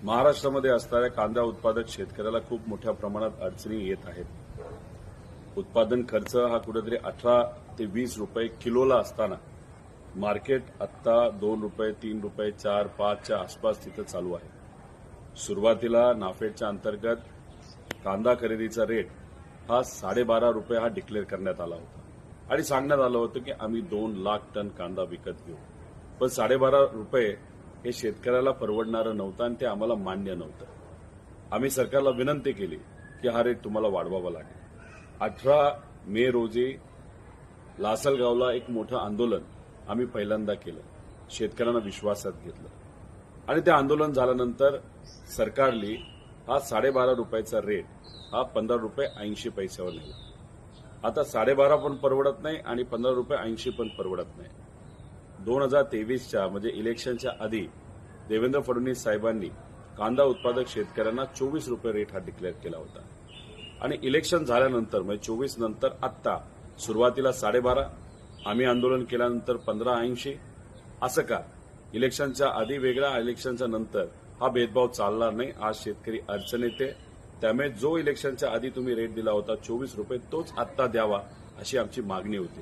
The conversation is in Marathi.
महाराष्ट्रामध्ये असणाऱ्या कांदा उत्पादक शेतकऱ्याला खूप मोठ्या प्रमाणात अडचणी येत आहेत. उत्पादन खर्च हा कुठेतरी 18 ते 20 रुपये किलोला असताना मार्केट आत्ता 2 रुपये, 3 रुपये, 4, 5च्या आसपास तिथं चालू आहे. सुरुवातीला नाफेडच्या अंतर्गत कांदा खरेदीचा रेट हा 12.5 रुपये हा डिक्लेअर करण्यात आला होता आणि सांगण्यात आलं होतं की आम्ही 2 लाख टन कांदा विकत घेऊ. पण 12.5 रुपये हे शेतकऱ्याला परवडणारं नव्हतं आणि ते आम्हाला मान्य नव्हतं. आम्ही सरकारला विनंती केली की हा रेट तुम्हाला वाढवावा लागेल. 18 मे रोजी लासलगावला एक मोठं आंदोलन आम्ही पहिल्यांदा केलं, शेतकऱ्यांना विश्वासात घेतलं आणि ते आंदोलन झाल्यानंतर सरकारने हा 12.5 रुपयाचा रेट हा 15 रुपये 80 पैशावर नेला. आता 12.5 पण परवडत नाही आणि 15 रुपये 80 पण परवडत नाही. 2023च्या म्हणजे इलेक्शनच्या आधी देवेंद्र फडणवीस साहेबांनी कांदा उत्पादक शेतकऱ्यांना 24 रुपये रेट हा डिक्लेअर केला होता आणि इलेक्शन झाल्यानंतर म्हणजे 24 नंतर आत्ता सुरुवातीला 12.5, आम्ही आंदोलन केल्यानंतर 15.80. असं का? इलेक्शनच्या आधी वेगळा, इलेक्शनच्या नंतर हा भेदभाव चालणार नाही. आज शेतकरी अडचण येते, त्यामुळे जो इलेक्शनच्या आधी तुम्ही रेट दिला होता 24 रुपये तोच आत्ता द्यावा अशी आमची मागणी होती.